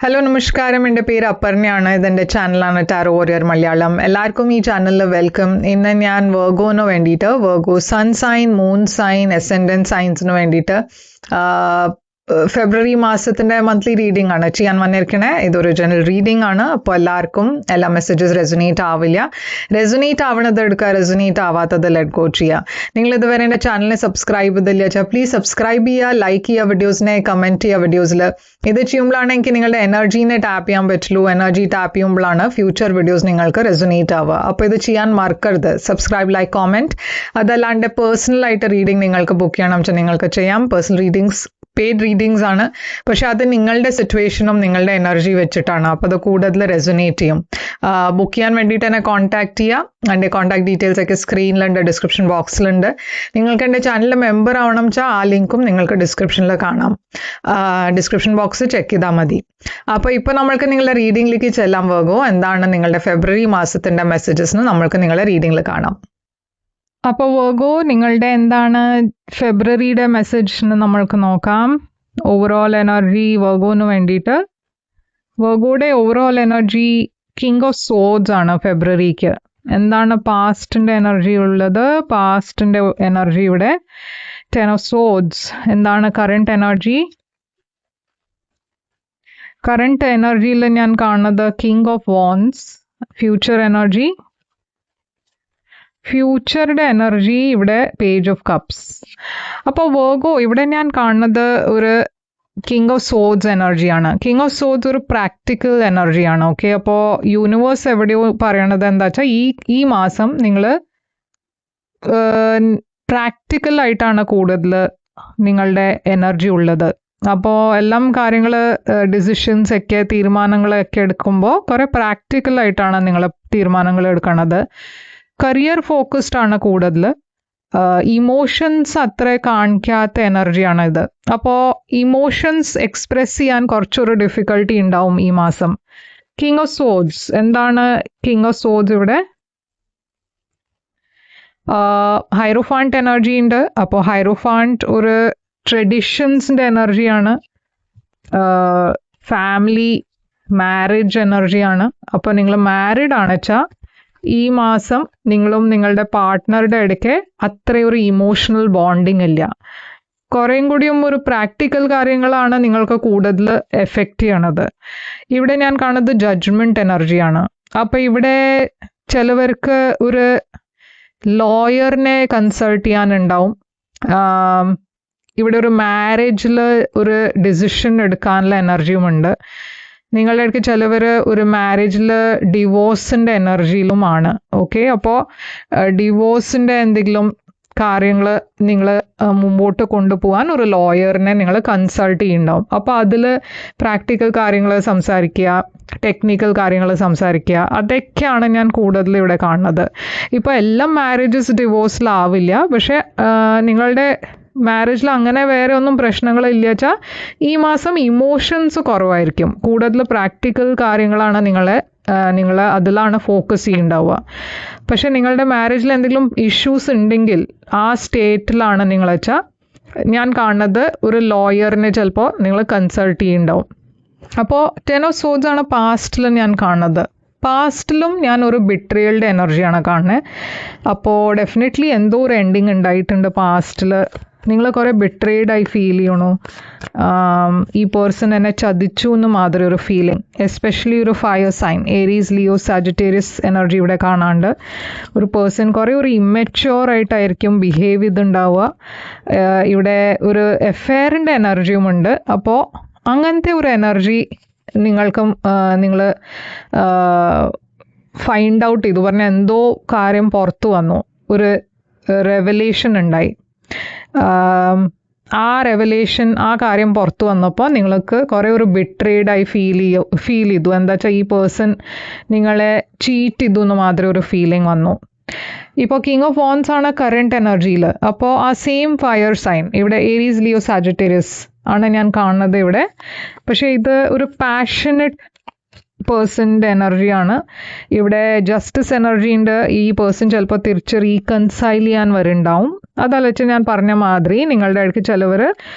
Hello നമസ്കാരം, എൻ്റെ പേര് അപർണയാണ്. ഇതെൻ്റെ ചാനലാണ് ടാരോ വാരിയർ മലയാളം. എല്ലാവർക്കും ഈ ചാനലിൽ വെൽക്കം. ഇന്ന് ഞാൻ വെർഗോന് വേണ്ടിയിട്ട്, Virgo sun sign, moon sign, ascendant സൈൻസിന് വേണ്ടിയിട്ട് ഫെബ്രുവരി മാസത്തിൻ്റെ മന്ത്ലി റീഡിംഗ് ആണ് ചെയ്യാൻ വന്നിരിക്കണേ. ഇതൊരു ജനറൽ റീഡിംഗ് ആണ്. അപ്പോൾ എല്ലാവർക്കും എല്ലാ മെസ്സേജസ് റെസൊനേറ്റ് ആവില്ല. റെസൊനേറ്റ് ആവണത് എടുക്കുക, റെസൊനേറ്റ് ആവാത്തത് ലെറ്റ് ഗോ ചെയ്യുക. നിങ്ങൾ ഇതുവരെ എൻ്റെ ചാനലിനെ സബ്സ്ക്രൈബ് ചെയ്തില്ല വെച്ചാൽ പ്ലീസ് സബ്സ്ക്രൈബ് ചെയ്യുക, ലൈക്ക് ചെയ്യുക, വീഡിയോസിനെ കമൻറ്റ് ചെയ്യുക. വീഡിയോസിൽ ഇത് ചെയ്യുമ്പോഴാണ് എനിക്ക് നിങ്ങളുടെ എനർജീനെ ടാപ്പ് ചെയ്യാൻ പറ്റുള്ളൂ. എനർജി ടാപ്പ് ചെയ്യുമ്പോഴാണ് ഫ്യൂച്ചർ വീഡിയോസ് നിങ്ങൾക്ക് റെസൊനേറ്റ് ആവുക. അപ്പോൾ ഇത് ചെയ്യാൻ മറക്കരുത്. Subscribe, like, comment. അതല്ലാണ്ട് പേഴ്സണലായിട്ട് റീഡിംഗ് നിങ്ങൾക്ക് ബുക്ക് ചെയ്യണം വെച്ചാൽ നിങ്ങൾക്ക് ചെയ്യാം. പേഴ്സണൽ റീഡിങ്സ് പെയ്ഡ് റീഡിങ്സ് ആണ്, പക്ഷെ അത് നിങ്ങളുടെ സിറ്റുവേഷനും നിങ്ങളുടെ എനർജി വെച്ചിട്ടാണ്. അപ്പോൾ അത് കൂടുതൽ റെസൊനേറ്റ് ചെയ്യും. ബുക്ക് ചെയ്യാൻ വേണ്ടിയിട്ട് എന്നെ കോൺടാക്ട് ചെയ്യുക. എൻ്റെ കോൺടാക്ട് ഡീറ്റെയിൽസ് ഒക്കെ സ്ക്രീനിലുണ്ട്, ഡിസ്ക്രിപ്ഷൻ ബോക്സിലുണ്ട്. നിങ്ങൾക്ക് എൻ്റെ ചാനലിൽ മെമ്പർ ആവണം വെച്ചാൽ ആ ലിങ്കും നിങ്ങൾക്ക് ഡിസ്ക്രിപ്ഷനിൽ കാണാം. ഡിസ്ക്രിപ്ഷൻ ബോക്സ് ചെക്ക് ചെയ്താൽ മതി. അപ്പോൾ ഇപ്പോൾ നമ്മൾക്ക് നിങ്ങളുടെ റീഡിങ്ങിലേക്ക് ചെല്ലാൻ പോകുമോ. എന്താണ് നിങ്ങളുടെ ഫെബ്രുവരി മാസത്തിൻ്റെ മെസ്സേജസ് നമ്മൾക്ക് നിങ്ങളുടെ റീഡിങ്ങിൽ കാണാം. അപ്പോൾ വെർഗോ, നിങ്ങളുടെ എന്താണ് ഫെബ്രുവരിയുടെ മെസ്സേജ് എന്ന് നമ്മൾക്ക് നോക്കാം. ഓവറോൾ എനർജി വെർഗോന് വേണ്ടിയിട്ട്. വെർഗോയുടെ overall energy king of swords ആണ് ഫെബ്രുവരിക്ക്. എന്താണ് പാസ്റ്റിൻ്റെ എനർജി ഉള്ളത്? പാസ്റ്റിൻ്റെ എനർജി ഇവിടെ 10 of swords. എന്താണ് കറണ്ട് എനർജി? കറണ്ട് എനർജിയിൽ ഞാൻ കാണുന്നത് king of wands. Future energy, ഫ്യൂച്ചറുടെ എനർജി ഇവിടെ പേജ് ഓഫ് കപ്സ്. അപ്പോൾ വെർഗോ ഇവിടെ ഞാൻ കാണുന്നത് ഒരു കിങ് ഓഫ് സോഡ്സ് എനർജിയാണ്. കിങ് ഓഫ് സോഡ്സ് ഒരു പ്രാക്ടിക്കൽ എനർജിയാണ്. ഓക്കെ, അപ്പോൾ യൂണിവേഴ്സ് എവിടെയോ പറയണത് എന്താ വെച്ചാൽ ഈ മാസം നിങ്ങൾ പ്രാക്ടിക്കൽ ആയിട്ടാണ് കൂടുതൽ നിങ്ങളുടെ എനർജി ഉള്ളത്. അപ്പോൾ എല്ലാം കാര്യങ്ങൾ ഡിസിഷൻസ് ഒക്കെ തീരുമാനങ്ങളൊക്കെ എടുക്കുമ്പോൾ കുറേ പ്രാക്ടിക്കൽ ആയിട്ടാണ് നിങ്ങൾ തീരുമാനങ്ങൾ എടുക്കണത്. കരിയർ ഫോക്കസ്ഡ് ആണ് കൂടുതൽ. ഇമോഷൻസ് അത്ര കാണിക്കാത്ത എനർജിയാണ് ഇത്. അപ്പോൾ ഇമോഷൻസ് എക്സ്പ്രസ് ചെയ്യാൻ കുറച്ചൊരു ഡിഫിക്കൽട്ടി ഉണ്ടാവും ഈ മാസം. കിങ് ഓഫ് സോഡ്സ്, എന്താണ് കിങ് ഓഫ് സോഡ്സ് ഇവിടെ? ഹൈറോഫാന്റ് എനർജി ഉണ്ട്. അപ്പോൾ ഹൈറോഫാന്റ് ഒരു ട്രഡീഷൻസിൻ്റെ എനർജിയാണ്. ഫാമിലി, മാരേജ് എനർജിയാണ്. അപ്പോൾ നിങ്ങൾ മാരീഡ് ആണ് വെച്ചാൽ ഈ മാസം നിങ്ങളും നിങ്ങളുടെ പാർട്ട്ണറുടെ ഇടയ്ക്ക് അത്രയൊരു ഇമോഷണൽ ബോണ്ടിങ് ഇല്ല. കുറേയും കൂടിയും ഒരു പ്രാക്ടിക്കൽ കാര്യങ്ങളാണ് നിങ്ങൾക്ക് കൂടുതൽ എഫക്റ്റ് ചെയ്യണത്. ഇവിടെ ഞാൻ കാണുന്നത് ജഡ്ജ്മെൻറ്റ് എനർജിയാണ്. അപ്പോൾ ഇവിടെ ചിലവർക്ക് ഒരു ലോയറിനെ കൺസൾട്ട് ചെയ്യാനുണ്ടാവും. ഇവിടെ ഒരു മാരേജിൽ ഒരു ഡിസിഷൻ എടുക്കാനുള്ള എനർജിയുമുണ്ട്. നിങ്ങളുടെ ഇടയ്ക്ക് ചിലവർ ഒരു മാരേജിൽ ഡിവോഴ്സിൻ്റെ എനർജിയിലുമാണ്. ഓക്കെ, അപ്പോൾ ഡിവോഴ്സിൻ്റെ എന്തെങ്കിലും കാര്യങ്ങൾ നിങ്ങൾ മുമ്പോട്ട് കൊണ്ടുപോകാൻ ഒരു ലോയറിനെ നിങ്ങൾ കൺസൾട്ട് ചെയ്യുന്നുണ്ടാവും. അപ്പോൾ അതിൽ പ്രാക്ടിക്കൽ കാര്യങ്ങൾ സംസാരിക്കുക, ടെക്നിക്കൽ കാര്യങ്ങൾ സംസാരിക്കുക, അതൊക്കെയാണ് ഞാൻ കൂടുതൽ ഇവിടെ കാണുന്നത്. ഇപ്പോൾ എല്ലാ മാരേജസ് ഡിവോഴ്സിലാവില്ല, പക്ഷേ നിങ്ങളുടെ മാരേജിൽ അങ്ങനെ വേറെ ഒന്നും പ്രശ്നങ്ങളില്ല വെച്ചാൽ ഈ മാസം ഇമോഷൻസ് കുറവായിരിക്കും. കൂടുതൽ പ്രാക്ടിക്കൽ കാര്യങ്ങളാണ് നിങ്ങൾ അതിലാണ് ഫോക്കസ് ചെയ്യുന്നുണ്ടാവുക. പക്ഷെ നിങ്ങളുടെ മാരേജിൽ എന്തെങ്കിലും ഇഷ്യൂസ് ഉണ്ടെങ്കിൽ ആ സ്റ്റേറ്റിലാണ് നിങ്ങൾ വെച്ചാൽ ഞാൻ കാണുന്നത് ഒരു ലോയറിനെ ചിലപ്പോൾ നിങ്ങൾ കൺസൾട്ട് ചെയ്യുന്നുണ്ടാവും. അപ്പോൾ 10 of swords ആണ് പാസ്റ്റിൽ ഞാൻ കാണുന്നത്. പാസ്റ്റിലും ഞാൻ ഒരു ബിട്രിയലിൻ്റെ എനർജിയാണ് കാണുന്നത്. അപ്പോൾ ഡെഫിനറ്റ്ലി എന്തോ ഒരു എൻഡിങ് ഉണ്ടായിട്ടുണ്ട് പാസ്റ്റിൽ. നിങ്ങൾ കുറേ ബിട്രേഡായി ഫീൽ ചെയ്യണു. ഈ പേഴ്സൺ എന്നെ ചതിച്ചു എന്ന് മാതിരി ഒരു ഫീലിംഗ്. എസ്പെഷ്യലി ഒരു fire sign, Aries, Leo, Sagittarius energy ഇവിടെ കാണാണ്ട് ഒരു പേഴ്സൺ കുറേ ഒരു ഇമ്മച്യൂർ ആയിട്ടായിരിക്കും ബിഹേവ് ചെയ്തിട്ടുണ്ടാവുക. ഇവിടെ ഒരു എഫെയറിൻ്റെ എനർജിയുമുണ്ട്. അപ്പോൾ അങ്ങനത്തെ ഒരു എനർജി നിങ്ങൾ ഫൈൻഡ് ഔട്ട് ചെയ്തു. പറഞ്ഞാൽ എന്തോ കാര്യം പുറത്തു വന്നു, ഒരു റെവലേഷൻ ഉണ്ടായി. ആ റെവലേഷൻ, ആ കാര്യം പുറത്തു വന്നപ്പോൾ നിങ്ങൾക്ക് കുറേ ഒരു ബിട്രേഡായി ഫീൽ ചെയ്തു. എന്താ വെച്ചാൽ ഈ പേഴ്സൺ നിങ്ങളെ ചീറ്റ് ചെയ്തു എന്ന് മാതിരി ഒരു ഫീലിംഗ് വന്നു. ഇപ്പോൾ കിങ് ഓഫ് wands ആണ് കറണ്ട് എനർജിയിൽ. അപ്പോൾ ആ സെയിം ഫയർ സൈൻ ഇവിടെ ഏരീസ്, ലിയോ, സാജിറ്റേറിയസ് ആണ് ഞാൻ കാണുന്നത് ഇവിടെ. പക്ഷേ ഇത് ഒരു പാഷനറ്റ് പേഴ്സൻ്റെ എനർജിയാണ്. ഇവിടെ ജസ്റ്റിസ് എനർജി ഉണ്ട്. ഈ പേഴ്സൺ ചിലപ്പോൾ തിരിച്ച് റീകൺസൈൽ ചെയ്യാൻ വരുന്നുണ്ടാവും. അതല്ല വെച്ചാൽ ഞാൻ പറഞ്ഞ മാതിരി നിങ്ങളുടെ ഇടയ്ക്ക് ചിലവർ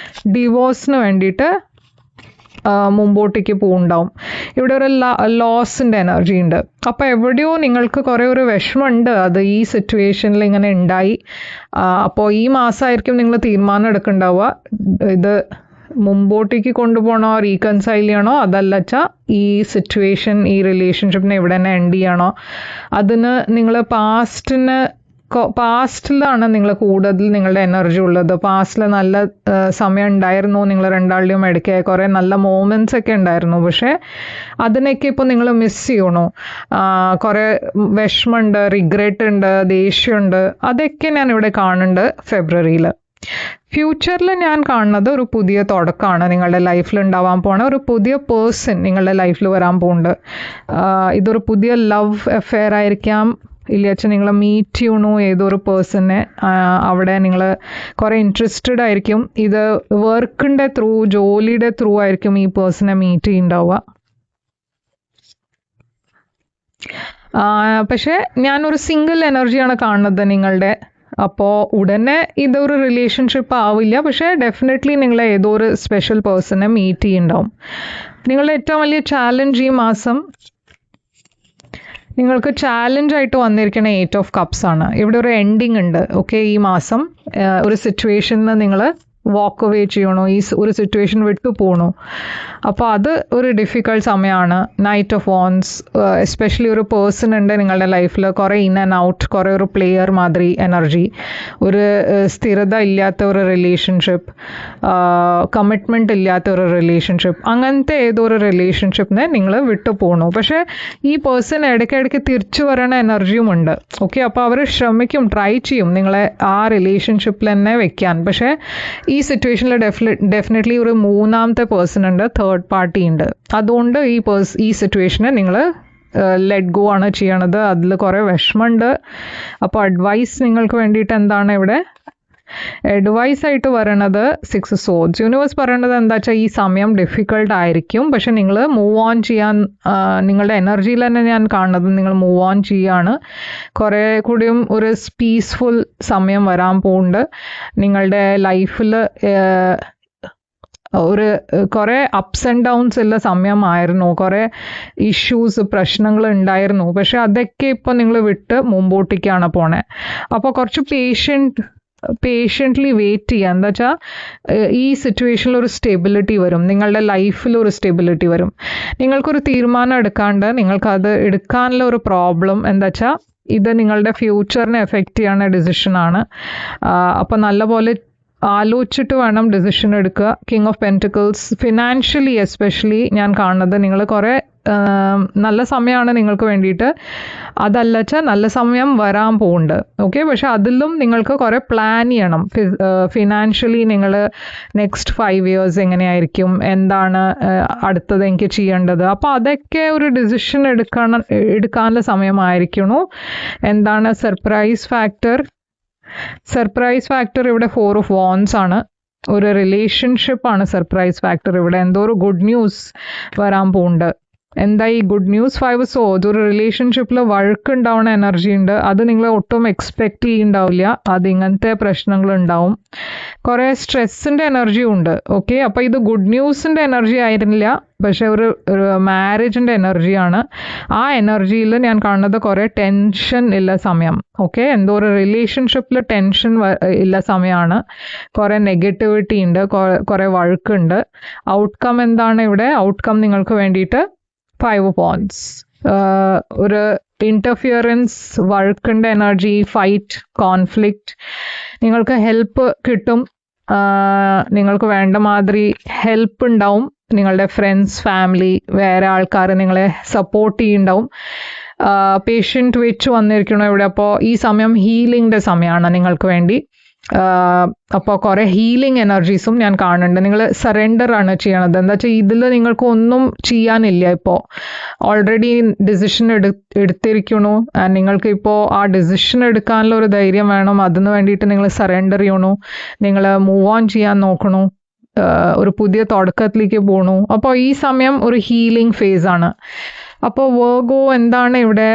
ഡിവോഴ്സിന് വേണ്ടിയിട്ട് മുമ്പോട്ടേക്ക് പോകുന്നുണ്ടാവും. ഇവിടെ ഒരു ലോസിൻ്റെ എനർജി ഉണ്ട്. അപ്പോൾ എവിടെയോ നിങ്ങൾക്ക് കുറേ ഒരു വിഷമമുണ്ട്, അത് ഈ സിറ്റുവേഷനിൽ ഇങ്ങനെ ഉണ്ടായി. അപ്പോൾ ഈ മാസമായിരിക്കും നിങ്ങൾ തീരുമാനം എടുക്കുന്നുണ്ടാവുക, ഇത് മുമ്പോട്ടേക്ക് കൊണ്ടുപോകണോ, റീകൺസൈൽ ചെയ്യണോ, അതല്ല വെച്ചാൽ ഈ സിറ്റുവേഷൻ ഈ റിലേഷൻഷിപ്പിനെ ഇവിടെ തന്നെ എൻഡ് ചെയ്യണോ. അതിന് നിങ്ങൾ പാസ്റ്റിലാണ് നിങ്ങൾ കൂടുതൽ നിങ്ങളുടെ എനർജി ഉള്ളത്. പാസ്റ്റിൽ നല്ല സമയം ഉണ്ടായിരുന്നു, നിങ്ങൾ രണ്ടാളുടെയും ഇടയ്ക്ക് കുറേ നല്ല മോമെൻറ്റ്സ് ഒക്കെ ഉണ്ടായിരുന്നു. പക്ഷേ അതിനൊക്കെ ഇപ്പോൾ നിങ്ങൾ മിസ് ചെയ്യണോ, കുറേ വിഷമമുണ്ട്, റിഗ്രറ്റ് ഉണ്ട്, ദേഷ്യമുണ്ട്, അതൊക്കെ ഞാൻ ഇവിടെ കാണുന്നുണ്ട് ഫെബ്രുവരിയിൽ. ഫ്യൂച്ചറിൽ ഞാൻ കാണുന്നത് ഒരു പുതിയ തുടക്കമാണ് നിങ്ങളുടെ ലൈഫിൽ ഉണ്ടാവാൻ പോണ. ഒരു പുതിയ പേഴ്സൺ നിങ്ങളുടെ ലൈഫിൽ വരാൻ പോകുന്നുണ്ട്. ഇതൊരു പുതിയ ലവ് അഫെയർ ആയിരിക്കാം, ഇല്ലാച്ച നിങ്ങൾ മീറ്റ് ചെയ്യണു ഏതൊരു പേഴ്സണെ, അവിടെ നിങ്ങൾ കുറേ ഇൻട്രസ്റ്റഡ് ആയിരിക്കും. ഇത് വർക്കിൻ്റെ ത്രൂ, ജോലിയുടെ ത്രൂ ആയിരിക്കും ഈ പേഴ്സണെ മീറ്റ് ചെയ്യുന്നുണ്ടാവുക. പക്ഷേ ഞാനൊരു സിംഗിൾ എനർജിയാണ് കാണുന്നത് നിങ്ങളുടെ. അപ്പോൾ ഉടനെ ഇതൊരു റിലേഷൻഷിപ്പ് ആവില്ല, പക്ഷേ ഡെഫിനറ്റ്ലി നിങ്ങൾ ഏതോ ഒരു സ്പെഷ്യൽ പേഴ്സണെ മീറ്റ് ചെയ്യുന്നുണ്ടാവും. നിങ്ങളുടെ ഏറ്റവും വലിയ ചാലഞ്ച് ഈ മാസം, നിങ്ങൾക്ക് ചാലഞ്ചായിട്ട് വന്നിരിക്കുന്ന 8 ഓഫ് കപ്സ് ആണ്. ഇവിടെ ഒരു എൻഡിങ് ഉണ്ട്. ഓക്കെ, ഈ മാസം ഒരു സിറ്റുവേഷനിൽ നിങ്ങൾ വാക്ക് അവേ ചെയ്യണോ, ഈ ഒരു സിറ്റുവേഷൻ വിട്ടു പോകണോ. അപ്പോൾ അത് ഒരു ഡിഫിക്കൾട്ട് സമയമാണ്. നൈറ്റ് ഓഫ് വോൺസ്, എസ്പെഷ്യലി ഒരു പേഴ്സൺ ഉണ്ട് നിങ്ങളുടെ ലൈഫിൽ, കുറേ ഇൻ ആൻഡ് ഔട്ട്, കുറേ ഒരു പ്ലെയർ മാതിരി എനർജി, ഒരു സ്ഥിരത ഇല്ലാത്ത ഒരു റിലേഷൻഷിപ്പ്, കമ്മിറ്റ്മെൻറ്റ് ഇല്ലാത്ത ഒരു റിലേഷൻഷിപ്പ്, അങ്ങനത്തെ ഏതോ ഒരു റിലേഷൻഷിപ്പിനെ നിങ്ങൾ വിട്ടു പോകണു. പക്ഷേ ഈ പേഴ്സൺ ഇടയ്ക്കിടയ്ക്ക് തിരിച്ചു വരണ എനർജിയും ഉണ്ട്. ഓക്കെ, അപ്പോൾ അവർ ശ്രമിക്കും, ട്രൈ ചെയ്യും നിങ്ങളെ ആ റിലേഷൻഷിപ്പിൽ തന്നെ വെക്കാൻ. പക്ഷേ ഈ സിറ്റുവേഷനിൽ ഡെഫിനറ്റ്ലി ഒരു മൂന്നാമത്തെ പേഴ്സൺ ഉണ്ട്, തേർഡ് പാർട്ടി ഉണ്ട്. അതുകൊണ്ട് ഈ സിറ്റുവേഷനെ നിങ്ങൾ ലെറ്റ് ഗോ ആണ് ചെയ്യണത്. അതിൽ കുറേ വിഷമമുണ്ട്. അപ്പോൾ അഡ്വൈസ് നിങ്ങൾക്ക് വേണ്ടിയിട്ട് എന്താണ് ഇവിടെ അഡ്വൈസ് ആയിട്ട് പറയണത്? 6 സോർഡ്സ്. യൂണിവേഴ്സ് പറയണത് എന്താ വെച്ചാൽ ഈ സമയം ഡിഫിക്കൾട്ട് ആയിരിക്കും, പക്ഷെ നിങ്ങൾ മൂവ് ഓൺ ചെയ്യാൻ, നിങ്ങളുടെ എനർജിയിൽ തന്നെ ഞാൻ കാണുന്നത് നിങ്ങൾ മൂവ് ഓൺ ചെയ്യാണ്. കുറേ കൂടിയും ഒരു പീസ്ഫുൾ സമയം വരാൻ പോകുന്നുണ്ട് നിങ്ങളുടെ ലൈഫിൽ. ഒരു കുറേ അപ്സ് ആൻഡ് ഡൗൺസ് ഉള്ള സമയമായിരുന്നു, കുറേ ഇഷ്യൂസ്, പ്രശ്നങ്ങൾ ഉണ്ടായിരുന്നു. പക്ഷെ അതൊക്കെ ഇപ്പോൾ നിങ്ങൾ വിട്ട് മുമ്പോട്ടേക്കാണ് പോണേ. അപ്പോൾ കുറച്ച് പേഷ്യൻ്റ്ലി വെയിറ്റ് ചെയ്യുക. എന്താ വെച്ചാൽ ഈ സിറ്റുവേഷനിൽ ഒരു സ്റ്റെബിലിറ്റി വരും, നിങ്ങളുടെ ലൈഫിൽ ഒരു സ്റ്റെബിലിറ്റി വരും. നിങ്ങൾക്കൊരു തീരുമാനം എടുക്കാണ്ട് നിങ്ങൾക്കത് എടുക്കാനുള്ള ഒരു പ്രോബ്ലം എന്താ വെച്ചാൽ ഇത് നിങ്ങളുടെ ഫ്യൂച്ചറിനെ എഫക്റ്റ് ചെയ്യുന്ന ഡിസിഷനാണ്. അപ്പോൾ നല്ലപോലെ ആലോചിച്ചിട്ട് വേണം ഡിസിഷൻ എടുക്കുക. King of pentacles, financially especially ഞാൻ കാണുന്നത് നിങ്ങൾ കുറേ നല്ല സമയമാണ് നിങ്ങൾക്ക് വേണ്ടിയിട്ട്. അതല്ല വെച്ചാൽ നല്ല സമയം വരാൻ പോകുന്നുണ്ട്. ഓക്കെ, പക്ഷെ അതിലും നിങ്ങൾക്ക് കുറേ പ്ലാൻ ചെയ്യണം. ഫിനാൻഷ്യലി നിങ്ങൾ നെക്സ്റ്റ് 5 years എങ്ങനെയായിരിക്കും, എന്താണ് അടുത്തത് എനിക്ക് ചെയ്യേണ്ടത്, അപ്പോൾ അതൊക്കെ ഒരു ഡിസിഷൻ എടുക്കാനുള്ള സമയമായിരിക്കണു. എന്താണ് സർപ്രൈസ് ഫാക്ടർ ഇവിടെ 4 of wands ആണ്. ഒരു റിലേഷൻഷിപ്പാണ് സർപ്രൈസ് ഫാക്ടർ. ഇവിടെ എന്തോ ഒരു ഗുഡ് ന്യൂസ് വരാൻ പോകുന്നുണ്ട്. എന്താ ഈ ഗുഡ് ന്യൂസ്? 5 swords. ഒരു റിലേഷൻഷിപ്പിൽ വഴക്കുണ്ടാവുന്ന എനർജി ഉണ്ട്. അത് നിങ്ങൾ ഒട്ടും എക്സ്പെക്റ്റ് ചെയ്യുന്നുണ്ടാവില്ല. അത് ഇങ്ങനത്തെ പ്രശ്നങ്ങൾ ഉണ്ടാവും. കുറേ സ്ട്രെസ്സിൻ്റെ എനർജി ഉണ്ട്. ഓക്കെ, അപ്പോൾ ഇത് ഗുഡ് ന്യൂസിൻ്റെ എനർജി ആയിരുന്നില്ല, പക്ഷെ ഒരു മാരേജിൻ്റെ എനർജിയാണ്. ആ എനർജിയിൽ ഞാൻ കാണുന്നത് കുറേ ടെൻഷൻ ഇല്ല സമയം. ഓക്കെ, എന്തോ ഒരു റിലേഷൻഷിപ്പിൽ ടെൻഷൻ ഇല്ല സമയമാണ്. കുറേ നെഗറ്റിവിറ്റി ഉണ്ട്, കുറേ വഴക്കുണ്ട്. ഔട്ട്കം എന്താണ് ഇവിടെ? ഔട്ട്കം നിങ്ങൾക്ക് വേണ്ടിയിട്ട് 5 of wands. ഒരു ഇൻ്റർഫിയറൻസ്, വഴക്കിൻ്റെ എനർജി, ഫൈറ്റ്, കോൺഫ്ലിക്റ്റ്. നിങ്ങൾക്ക് ഹെൽപ്പ് കിട്ടും, നിങ്ങൾക്ക് വേണ്ട മാതിരി ഹെൽപ്പ് ഉണ്ടാവും. നിങ്ങളുടെ ഫ്രണ്ട്സ്, ഫാമിലി, വേറെ ആൾക്കാർ നിങ്ങളെ സപ്പോർട്ട് ചെയ്യുന്നുണ്ടാവും. പേഷ്യൻ്റ് വെച്ച് വന്നിരിക്കണം ഇവിടെ. അപ്പോൾ ഈ സമയം ഹീലിങ്ങിൻ്റെ സമയമാണ് നിങ്ങൾക്ക് വേണ്ടി. അപ്പോൾ കുറേ ഹീലിംഗ് എനർജീസും ഞാൻ കാണുന്നുണ്ട്. നിങ്ങൾ സറണ്ടർ ആണ് ചെയ്യണത്. എന്താ വെച്ചാൽ ഇതിൽ നിങ്ങൾക്ക് ഒന്നും ചെയ്യാനില്ല. ഇപ്പോൾ ഓൾറെഡി ഡിസിഷൻ എടുത്തിരിക്കണു. നിങ്ങൾക്ക് ഇപ്പോൾ ആ ഡിസിഷൻ എടുക്കാനുള്ള ഒരു ധൈര്യം വേണം. അതിന് വേണ്ടിയിട്ട് നിങ്ങൾ സറണ്ടർ ചെയ്യണു, നിങ്ങൾ മൂവ് ഓൺ ചെയ്യാൻ നോക്കണു, ഒരു പുതിയ തുടക്കത്തിലേക്ക് പോകണു. അപ്പോൾ ഈ സമയം ഒരു ഹീലിംഗ് ഫേസ് ആണ്. അപ്പോൾ വെർഗോ എന്താണ് ഇവിടെ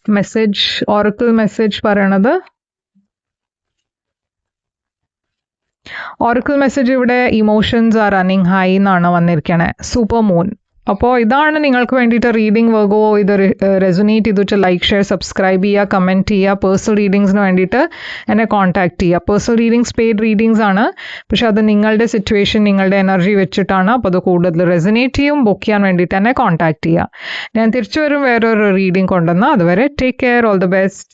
മെസ്സേജ്, ഓറക്കിൾ മെസ്സേജ് പറയണത്? ഓറക്കിൾ മെസ്സേജ് ഇവിടെ ഇമോഷൻസ് ആർ റണ്ണിങ് ഹൈ എന്നാണ് വന്നിരിക്കണേ, സൂപ്പർ മൂൺ. അപ്പോൾ ഇതാണ് നിങ്ങൾക്ക് വേണ്ടിയിട്ട് റീഡിംഗ് വർഗോ. ഇത് റെസൊനേറ്റ് ചെയ്തിട്ട് ലൈക്ക്, ഷെയർ, സബ്സ്ക്രൈബ് ചെയ്യുക, കമൻറ്റ് ചെയ്യുക. പേഴ്സണൽ റീഡിങ്സിന് വേണ്ടിയിട്ട് എന്നെ കോൺടാക്ട് ചെയ്യുക. പേഴ്സണൽ റീഡിങ്സ് പെയ്ഡ് റീഡിങ്സ് ആണ്, പക്ഷെ അത് നിങ്ങളുടെ സിറ്റുവേഷൻ, നിങ്ങളുടെ എനർജി വെച്ചിട്ടാണ്. അപ്പോൾ അത് കൂടുതൽ റെസൊനേറ്റ് ചെയ്യും. ബുക്ക് ചെയ്യാൻ വേണ്ടിയിട്ട് എന്നെ കോൺടാക്ട് ചെയ്യുക. ഞാൻ തിരിച്ചു വരും വേറൊരു റീഡിംഗ് കൊണ്ടുവന്ന്. അതുവരെ take care, all the best.